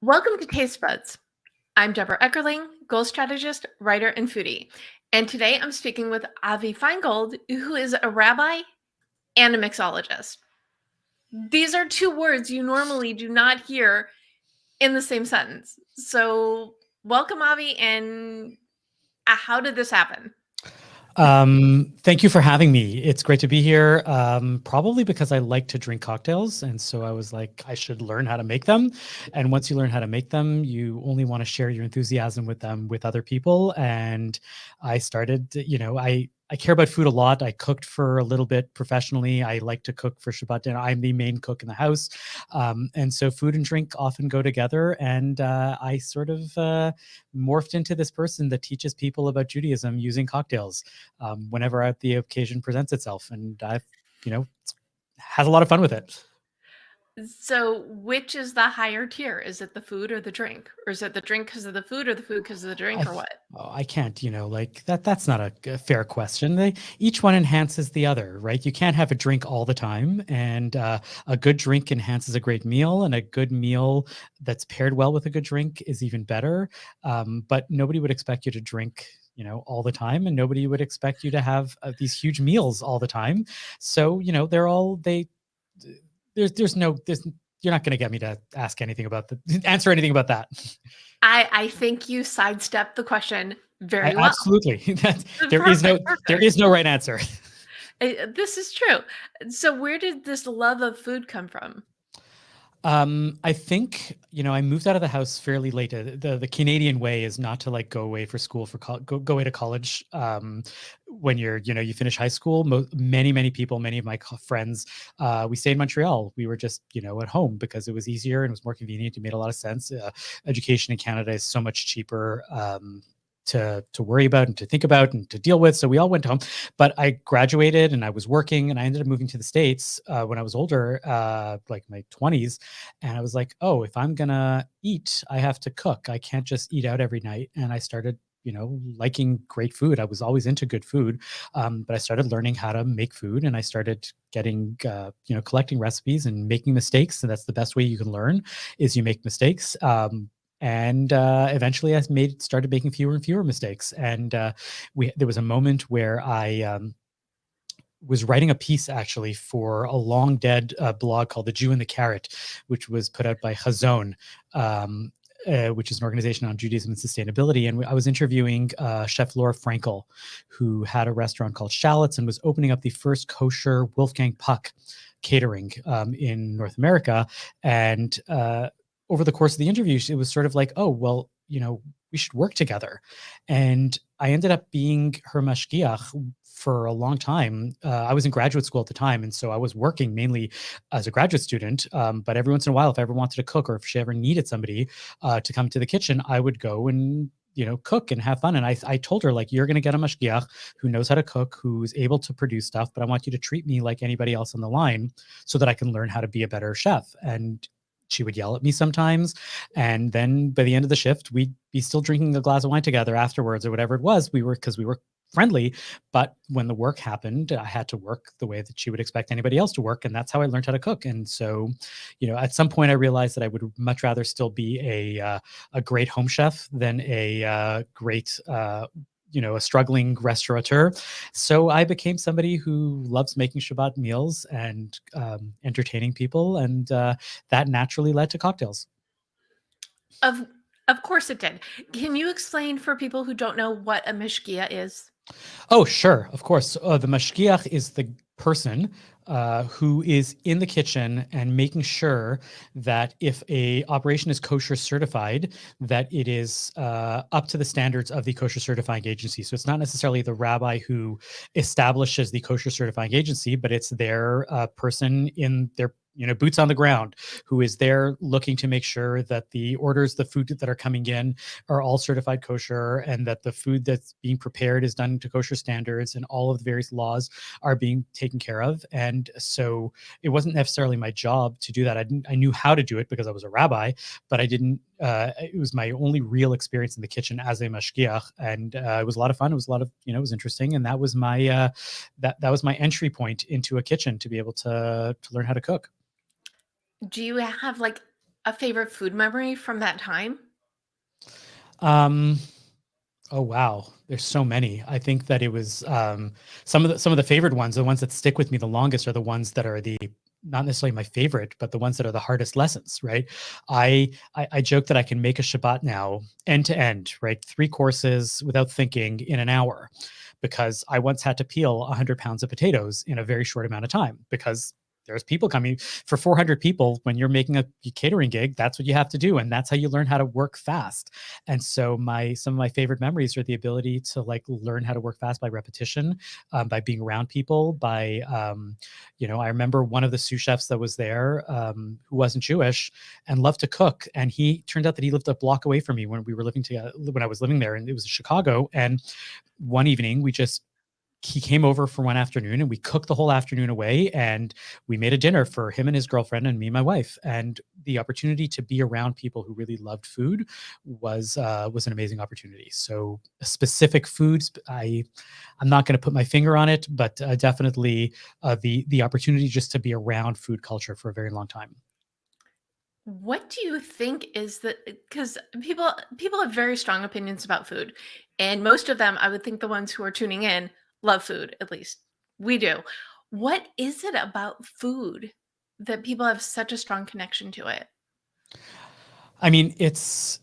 Welcome to Taste Buds. I'm Debra Eckerling, goal strategist, writer, and foodie. And today I'm speaking with Avi Finegold, who is a rabbi and a mixologist. These are two words you normally do not hear in the same sentence. So, welcome, Avi, and how did this happen? Thank you for having me. It's great to be here. Probably because I like to drink cocktails. And so I was like, I should learn how to make them. And once you learn how to make them, you only want to share your enthusiasm with them with other people. And I started, I care about food a lot. I cooked for a little bit professionally. I like to cook for Shabbat dinner. I'm the main cook in the house. And so food and drink often go together. And I sort of morphed into this person that teaches people about Judaism using cocktails whenever the occasion presents itself. And I've, had a lot of fun with it. So, which is the higher tier? Is it the food or the drink? Or is it the drink because of the food or the food because of the drink or what? I can't, like that. That's not a fair question. Each one enhances the other, right? You can't have a drink all the time, and a good drink enhances a great meal, and a good meal that's paired well with a good drink is even better. But nobody would expect you to drink, all the time, and nobody would expect you to have these huge meals all the time. So, they're all they. There's you're not going to get me to ask anything about answer anything about that. I think you sidestepped the question very well. Absolutely. There Perfect. is no right answer. This is true. So where did this love of food come from? I think, I moved out of the house fairly late. The Canadian way is not to like go away for school go away to college when you finish high school. Many people, many of my friends, we stayed in Montreal. We were just at home because it was easier and it was more convenient. It made a lot of sense. Education in Canada is so much cheaper. To worry about and to think about and to deal with. So we all went home, but I graduated and I was working and I ended up moving to the States when I was older, like my 20s. And I was like, oh, if I'm going to eat, I have to cook. I can't just eat out every night. And I started liking great food. I was always into good food, but I started learning how to make food, and I started getting, collecting recipes and making mistakes. And that's the best way you can learn is you make mistakes. And eventually I started making fewer and fewer mistakes. And there was a moment where I was writing a piece actually for a long dead blog called The Jew and the Carrot, which was put out by Chazon, which is an organization on Judaism and sustainability. And I was interviewing Chef Laura Frankel, who had a restaurant called Shallots and was opening up the first kosher Wolfgang Puck catering in North America. And over the course of the interview, it was sort of like, oh, well, we should work together. And I ended up being her mashgiach for a long time. I was in graduate school at the time, and so I was working mainly as a graduate student. But every once in a while, if I ever wanted to cook or if she ever needed somebody to come to the kitchen, I would go and cook and have fun. And I told her, like, you're going to get a mashgiach who knows how to cook, who's able to produce stuff, but I want you to treat me like anybody else on the line so that I can learn how to be a better chef. And she would yell at me sometimes. And then by the end of the shift, we'd be still drinking a glass of wine together afterwards or whatever it was. Because we were friendly. But when the work happened, I had to work the way that she would expect anybody else to work. And that's how I learned how to cook. And so, at some point I realized that I would much rather still be a great home chef than a great, a struggling restaurateur. So I became somebody who loves making Shabbat meals and entertaining people. And that naturally led to cocktails. Of of course it did. Can you explain for people who don't know what a mishkia is? Oh, sure, of course. The mashgiach is the person who is in the kitchen and making sure that if a operation is kosher certified, that it is up to the standards of the kosher certifying agency. So it's not necessarily the rabbi who establishes the kosher certifying agency, but it's their person in their boots on the ground who is there looking to make sure that the food that are coming in are all certified kosher, and that the food that's being prepared is done to kosher standards, and all of the various laws are being taken care of. And so it wasn't necessarily my job to do that. I knew how to do it because I was a rabbi, but I didn't. It was my only real experience in the kitchen as a mashgiach, and it was a lot of fun. It was a lot of it was interesting, and that was my that was my entry point into a kitchen to be able to learn how to cook. Do you have like a favorite food memory from that time? Um, oh wow, there's so many. I think that it was some of the favorite ones, the ones that stick with me the longest, are the ones that are the not necessarily my favorite, but the ones that are the hardest lessons, right? I joke that I can make a Shabbat now end to end, right? 3 courses without thinking in an hour, because I once had to peel 100 pounds of potatoes in a very short amount of time because there's people coming for 400 people. When you're making a catering gig, that's what you have to do, and that's how you learn how to work fast. And so my some of my favorite memories are the ability to like learn how to work fast by repetition, by being around people, by I remember one of the sous chefs that was there, who wasn't Jewish and loved to cook, and he turned out that he lived a block away from me when we were living together, when I was living there, and it was in Chicago. And one evening he came over for one afternoon, and we cooked the whole afternoon away, and we made a dinner for him and his girlfriend and me and my wife. And the opportunity to be around people who really loved food was an amazing opportunity. So specific foods, I'm not going to put my finger on it, but definitely the opportunity just to be around food culture for a very long time. What do you think is the because people have very strong opinions about food, and most of them, I would think the ones who are tuning in love food, at least we do. What is it about food that people have such a strong connection to it? I mean, it's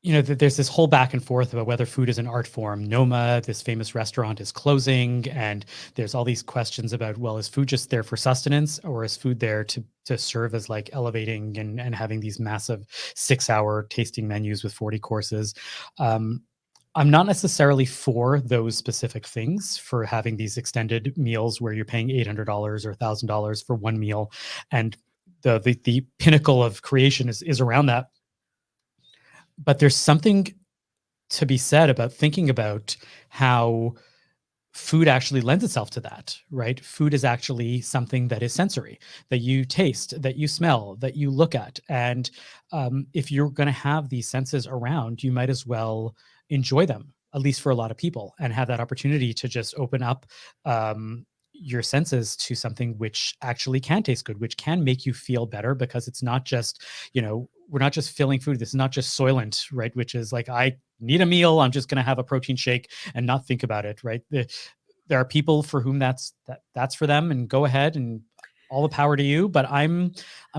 there's this whole back and forth about whether food is an art form. Noma, this famous restaurant, is closing, and there's all these questions about, well, is food just there for sustenance, or is food there to serve as like elevating and having these massive 6-hour tasting menus with 40 courses? Um, I'm not necessarily for those specific things, for having these extended meals where you're paying $800 or $1,000 for one meal, and the pinnacle of creation is around that. But there's something to be said about thinking about how food actually lends itself to that, right? Food is actually something that is sensory, that you taste, that you smell, that you look at. And if you're going to have these senses around, you might as well enjoy them, at least for a lot of people, and have that opportunity to just open up your senses to something which actually can taste good, which can make you feel better, because it's not just, we're not just filling food. This is not just Soylent, right? Which is like, I need a meal, I'm just going to have a protein shake and not think about it, right? There are people for whom that's for them, and go ahead, and all the power to you. But I'm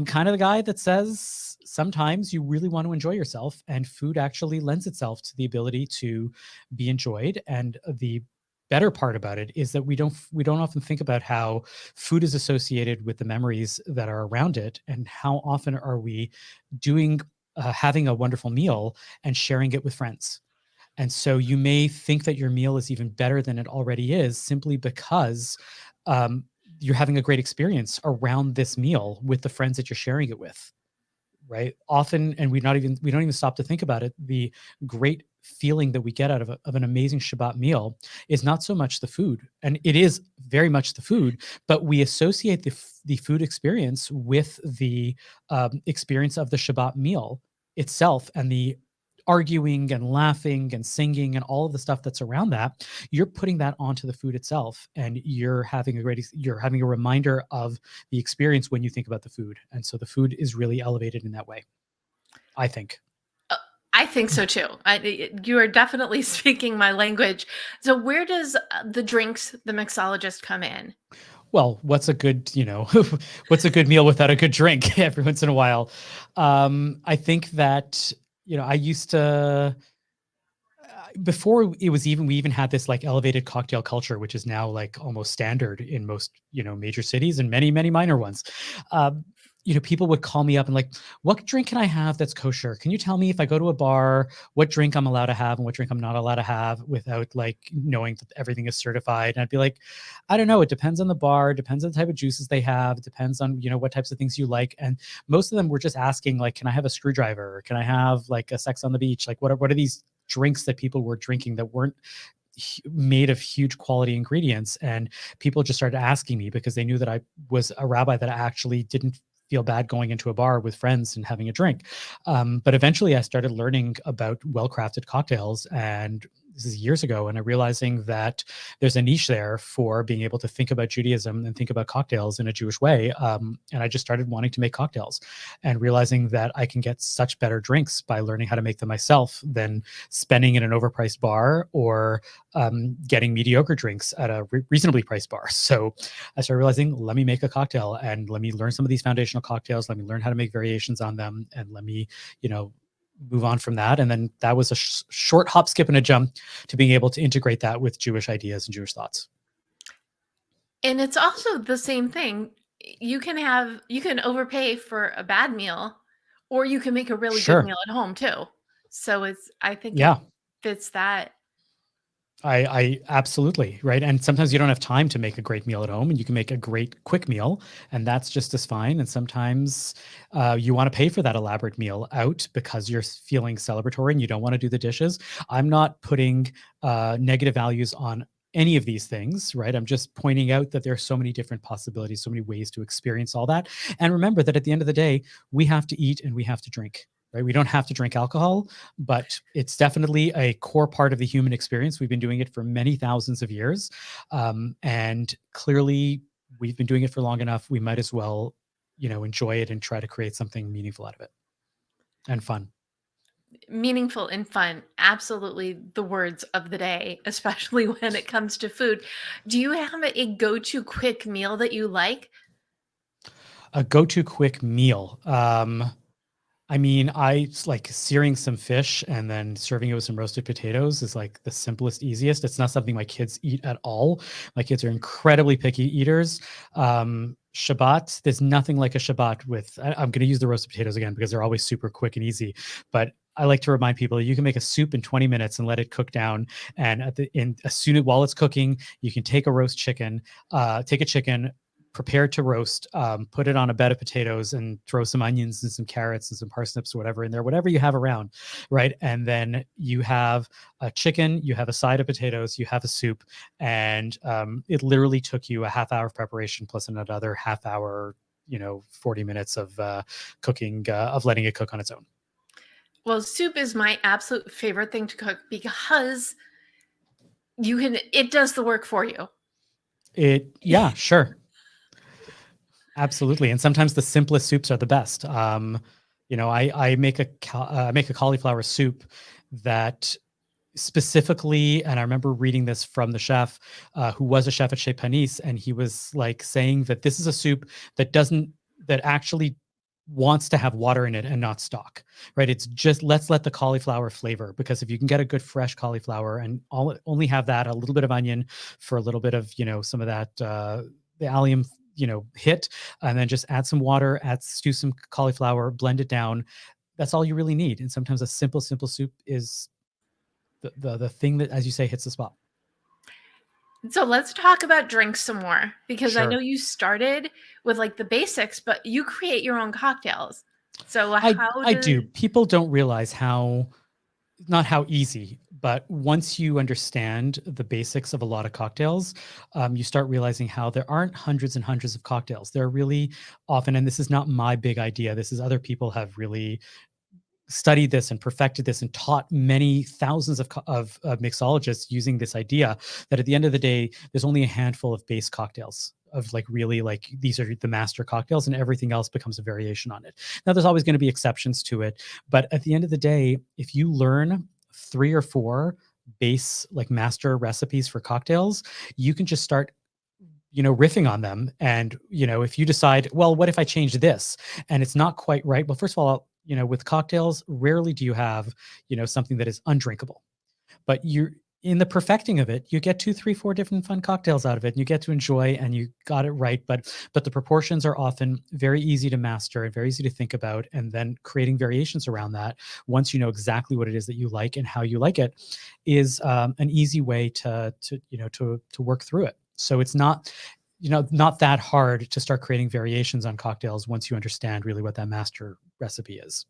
kind of the guy that says sometimes you really want to enjoy yourself, and food actually lends itself to the ability to be enjoyed. And the better part about it is that we don't often think about how food is associated with the memories that are around it, and how often are we doing having a wonderful meal and sharing it with friends. And so you may think that your meal is even better than it already is, simply because um, you're having a great experience around this meal with the friends that you're sharing it with, right? Often, and we don't even stop to think about it. The great feeling that we get out of an amazing Shabbat meal is not so much the food, and it is very much the food, but we associate the food experience with the experience of the Shabbat meal itself, and the arguing and laughing and singing and all of the stuff that's around that. You're putting that onto the food itself, and you're having a reminder of the experience when you think about the food. And so the food is really elevated in that way, I think. Uh, I think so too. You are definitely speaking my language. So, where does the drinks, the mixologist, come in? Well, what's a good, what's a good meal without a good drink every once in a while? I think that, I used to, before it was even we even had this like elevated cocktail culture, which is now like almost standard in most major cities and many minor ones. um, People would call me up and like, what drink can I have that's kosher? Can you tell me, if I go to a bar, what drink I'm allowed to have and what drink I'm not allowed to have, without like knowing that everything is certified? And I'd be like, I don't know, it depends on the bar, depends on the type of juices they have, depends on what types of things you like. And most of them were just asking like, can I have a screwdriver, or can I have like a Sex on the Beach? Like, what are these drinks that people were drinking that weren't made of huge quality ingredients? And people just started asking me because they knew that I was a rabbi that I actually didn't feel bad going into a bar with friends and having a drink. But eventually I started learning about well-crafted cocktails and this is years ago, and I realizing that there's a niche there for being able to think about Judaism and think about cocktails in a Jewish way. And I just started wanting to make cocktails and realizing that I can get such better drinks by learning how to make them myself than spending in an overpriced bar or getting mediocre drinks at a reasonably priced bar. So I started realizing, let me make a cocktail and let me learn some of these foundational cocktails. Let me learn how to make variations on them, and let me, move on from that. And then that was a short hop, skip, and a jump to being able to integrate that with Jewish ideas and Jewish thoughts. And it's also the same thing. You can overpay for a bad meal, or you can make a really good Sure. meal at home too. So I think it Yeah. fits that. I absolutely, right. And sometimes you don't have time to make a great meal at home, and you can make a great quick meal, and that's just as fine. And sometimes you want to pay for that elaborate meal out because you're feeling celebratory and you don't want to do the dishes. I'm not putting negative values on any of these things, right? I'm just pointing out that there are so many different possibilities, so many ways to experience all that. And remember that at the end of the day, we have to eat and we have to drink, right? We don't have to drink alcohol, but it's definitely a core part of the human experience. We've been doing it for many thousands of years. And clearly, we've been doing it for long enough. We might as well, enjoy it and try to create something meaningful out of it and fun. Meaningful and fun, absolutely the words of the day, especially when it comes to food. Do you have a go-to quick meal that you like? A go to quick meal. I mean, I like searing some fish and then serving it with some roasted potatoes is like the simplest, easiest. It's not something my kids eat at all. My kids are incredibly picky eaters. Shabbat, there's nothing like a Shabbat with, I'm going to use the roasted potatoes again because they're always super quick and easy. But I like to remind people that you can make a soup in 20 minutes and let it cook down. And while it's cooking, you can take take a chicken, prepared to roast, put it on a bed of potatoes and throw some onions and some carrots and some parsnips or whatever in there, whatever you have around, right? And then you have a chicken, you have a side of potatoes, you have a soup, and it literally took you a half hour of preparation plus another half hour, 40 minutes of cooking, of letting it cook on its own. Well, soup is my absolute favorite thing to cook because it does the work for you. Yeah, sure. Absolutely, and sometimes the simplest soups are the best. I make a cauliflower soup that specifically, and I remember reading this from the chef, who was a chef at Chez Panisse, and he was like saying that this is a soup that actually wants to have water in it and not stock, right? It's just let's let the cauliflower flavor, because if you can get a good fresh cauliflower and only have that, a little bit of onion for a little bit of some of that the allium hit, and then just add some water, stew some cauliflower, blend it down. That's all you really need. And sometimes a simple soup is the thing that, as you say, hits the spot. So let's talk about drinks some more, because I know Sure. you started with like the basics, but you create your own cocktails. So I how I does do. People don't realize how, not how easy, but once you understand the basics of a lot of cocktails, you start realizing how there aren't hundreds and hundreds of cocktails. There are really often, and this is not my big idea, this is other people have really studied this and perfected this and taught many thousands of mixologists using this idea, that at the end of the day, there's only a handful of base cocktails, of like really like these are the master cocktails, and everything else becomes a variation on it. Now there's always going to be exceptions to it, but at the end of the day, if you learn 3 or 4 base like master recipes for cocktails, you can just start riffing on them. And if you decide, well, what if I change this and it's not quite right? Well, first of all, with cocktails, rarely do you have something that is undrinkable, but you're in the perfecting of it, you get 2, 3, 4 different fun cocktails out of it, and you get to enjoy, and you got it right. But the proportions are often very easy to master and very easy to think about, and then creating variations around that, once you know exactly what it is that you like and how you like it, is an easy way to work through it. So it's not that hard to start creating variations on cocktails once you understand really what that master recipe is.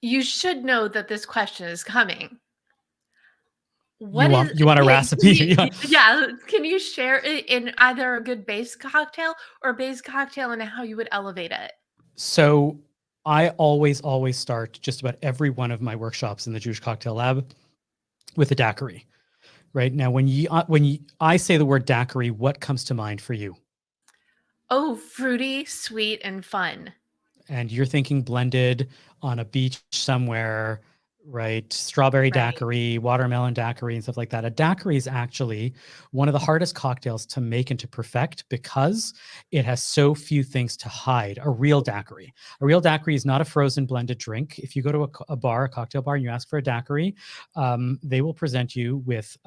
you should know that this question is coming. You What is want you want a yeah, recipe? Yeah. yeah, can you share in either a good base cocktail or a base cocktail and how you would elevate it? So I always start just about every one of my workshops in the Jewish Cocktail Lab with a daiquiri. Right now, I say the word daiquiri, what comes to mind for you? Oh, fruity, sweet, and fun. And you're thinking blended on a beach somewhere, right? Strawberry Right. daiquiri, watermelon daiquiri, and stuff like that. A daiquiri is actually one of the hardest cocktails to make and to perfect because it has so few things to hide. A real daiquiri is not a frozen blended drink. If you go to a bar, a cocktail bar, and you ask for a daiquiri, they will present you with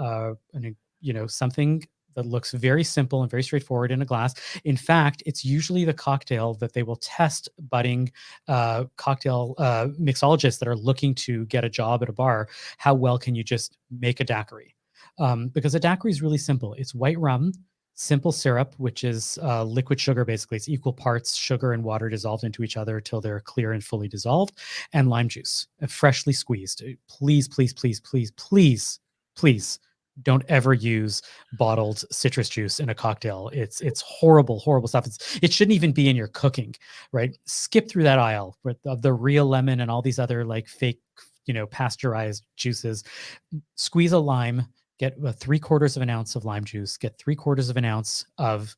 something that looks very simple and very straightforward in a glass. In fact, it's usually the cocktail that they will test budding cocktail mixologists that are looking to get a job at a bar. How well can you just make a daiquiri? Because a daiquiri is really simple. It's white rum, simple syrup, which is liquid sugar, basically. It's equal parts sugar and water dissolved into each other till they're clear and fully dissolved, and lime juice, freshly squeezed. Please, please, please, please, please, please don't ever use bottled citrus juice in a cocktail. It's horrible, horrible stuff. It shouldn't even be in your cooking, right? Skip through that aisle of the real lemon and all these other like fake, pasteurized juices. Squeeze a lime, get 3/4 of an ounce of lime juice, get 3/4 of an ounce of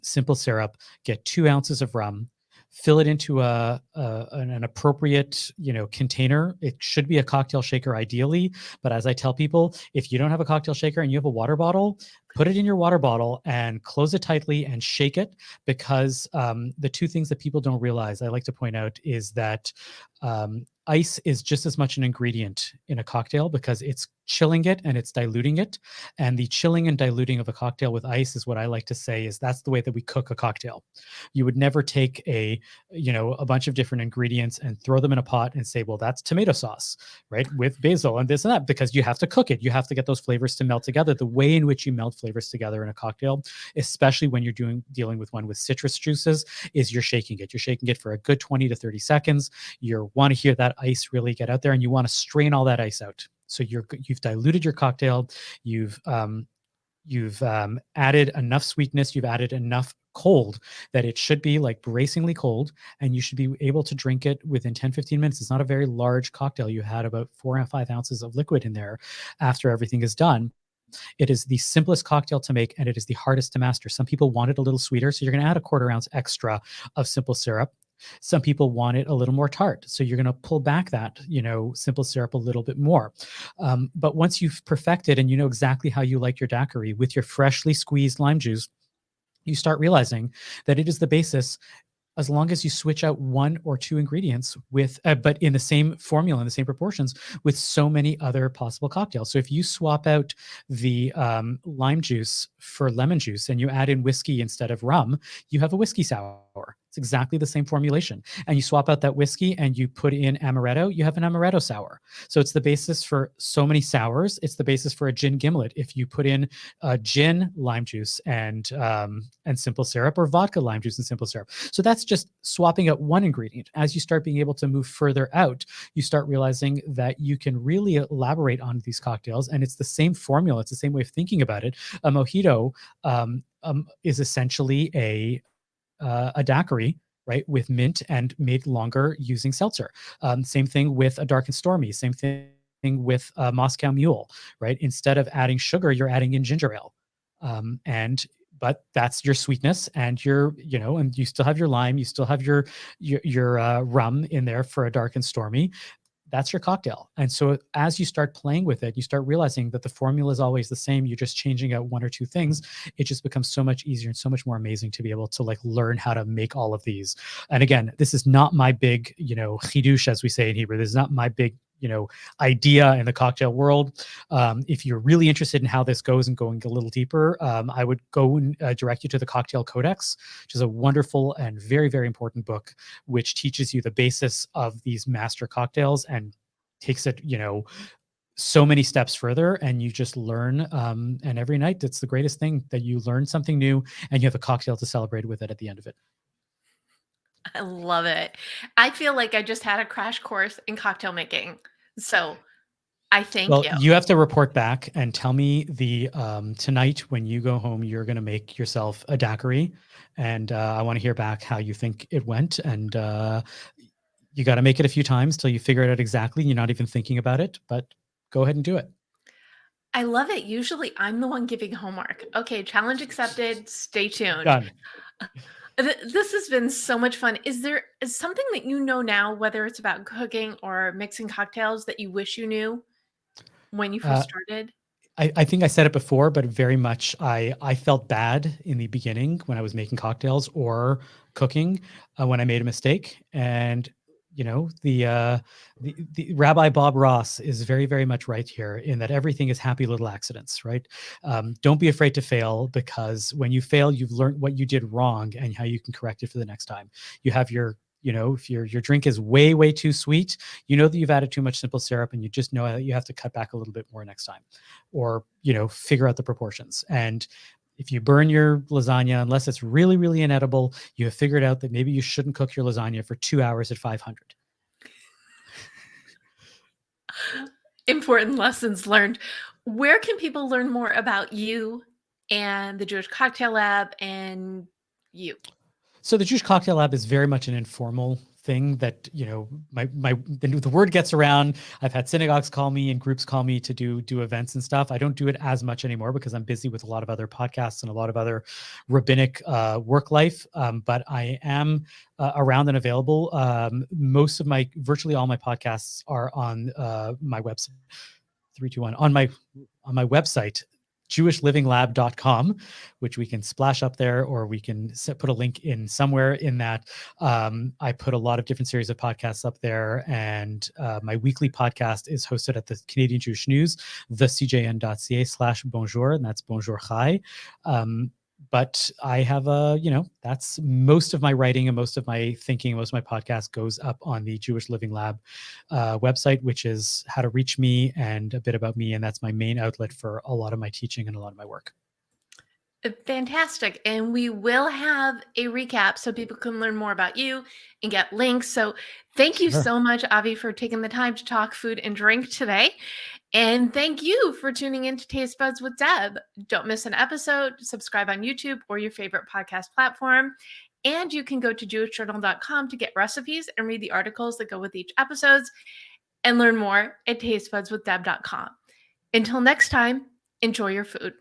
simple syrup, get 2 ounces of rum, fill it into an appropriate container. It should be a cocktail shaker ideally, but as I tell people, if you don't have a cocktail shaker and you have a water bottle, put it in your water bottle and close it tightly and shake it, because the two things that people don't realize, I like to point out, is that ice is just as much an ingredient in a cocktail because it's chilling it and it's diluting it. And the chilling and diluting of a cocktail with ice is what I like to say is that's the way that we cook a cocktail. You would never take a bunch of different ingredients and throw them in a pot and say, well, that's tomato sauce, right? With basil and this and that, because you have to cook it. You have to get those flavors to melt together. The way in which you melt flavors together in a cocktail, especially when you're dealing with one with citrus juices, is you're shaking it. You're shaking it for a good 20 to 30 seconds. You want to hear that ice really get out there, and you want to strain all that ice out. So you've diluted your cocktail. You've added enough sweetness. You've added enough cold that it should be like bracingly cold, and you should be able to drink it within 10-15 minutes. It's not a very large cocktail. You had about 4 or 5 ounces of liquid in there after everything is done. It is the simplest cocktail to make, and it is the hardest to master. Some people want it a little sweeter, so you're going to add a 1/4 ounce extra of simple syrup. Some people want it a little more tart, so you're going to pull back that simple syrup a little bit more. But once you've perfected and you know exactly how you like your daiquiri with your freshly squeezed lime juice, you start realizing that it is the basis, as long as you switch out 1 or 2 ingredients but in the same formula, in the same proportions, with so many other possible cocktails. So if you swap out the lime juice for lemon juice and you add in whiskey instead of rum, you have a whiskey sour. It's exactly the same formulation. And you swap out that whiskey and you put in amaretto, you have an amaretto sour. So it's the basis for so many sours. It's the basis for a gin gimlet. If you put in gin, lime juice, and simple syrup, or vodka, lime juice, and simple syrup. So that's just swapping out one ingredient. As you start being able to move further out, you start realizing that you can really elaborate on these cocktails, and it's the same formula. It's the same way of thinking about it. A mojito is essentially a daiquiri, right, with mint and made longer using seltzer. Same thing with a dark and stormy. Same thing with Moscow Mule, right? Instead of adding sugar, you're adding in ginger ale. But that's your sweetness, and and you still have your lime, you still have your rum in there for a dark and stormy. That's your cocktail. And so as you start playing with it, you start realizing that the formula is always the same. You're just changing out 1 or 2 things. It just becomes so much easier and so much more amazing to be able to like learn how to make all of these. And again, this is not my big, chidush, as we say in Hebrew. This is not my big, idea in the cocktail world. If you're really interested in how this goes and going a little deeper, I would go and direct you to the Cocktail Codex, which is a wonderful and very, very important book, which teaches you the basis of these master cocktails and takes it, so many steps further, and you just learn. And every night, it's the greatest thing that you learn something new and you have a cocktail to celebrate with it at the end of it. I love it. I feel like I just had a crash course in cocktail making. So I thank Well, you. you have to report back and tell me tonight when you go home, you're going to make yourself a daiquiri, and I want to hear back how you think it went. And you got to make it a few times till you figure it out exactly. You're not even thinking about it, but go ahead and do it. I love it. Usually I'm the one giving homework. Okay, challenge accepted. Stay tuned. Done. This has been so much fun. Is something that you know now, whether it's about cooking or mixing cocktails, that you wish you knew when you first Uh, started? I think I said it before, but very much I felt bad in the beginning when I was making cocktails or cooking when I made a mistake. And the Rabbi Bob Ross is very very much right here in that everything is happy little accidents, right? Don't be afraid to fail, because when you fail, you've learned what you did wrong and how you can correct it for the next time. You have if your drink is way way too sweet, you know that you've added too much simple syrup, and you just know that you have to cut back a little bit more next time, or figure out the proportions. And if you burn your lasagna, unless it's really really inedible, you have figured out that maybe you shouldn't cook your lasagna for 2 hours at 500. Important lessons learned. Where can people learn more about you and the Jewish Cocktail Lab and you? So the Jewish Cocktail Lab is very much an informal thing that, the word gets around. I've had synagogues call me and groups call me to do events and stuff. I don't do it as much anymore because I'm busy with a lot of other podcasts and a lot of other rabbinic work life. But I am around and available. Virtually all my podcasts are on my website. 321 on my website, jewishliving.lab.com, which we can splash up there, or we can put a link in somewhere in that. I put a lot of different series of podcasts up there, and my weekly podcast is hosted at the Canadian Jewish News, thecjn.ca/bonjour, and that's bonjour chai. But I have that's most of my writing and most of my thinking, most of my podcast goes up on the Jewish Living Lab website, which is how to reach me and a bit about me. And that's my main outlet for a lot of my teaching and a lot of my work. Fantastic. And we will have a recap so people can learn more about you and get links. So thank you Sure. so much, Avi, for taking the time to talk food and drink today. And thank you for tuning in to Taste Buds with Deb. Don't miss an episode. Subscribe on YouTube or your favorite podcast platform. And you can go to jewishjournal.com to get recipes and read the articles that go with each episodes, and learn more at tastebudswithdeb.com. Until next time, enjoy your food.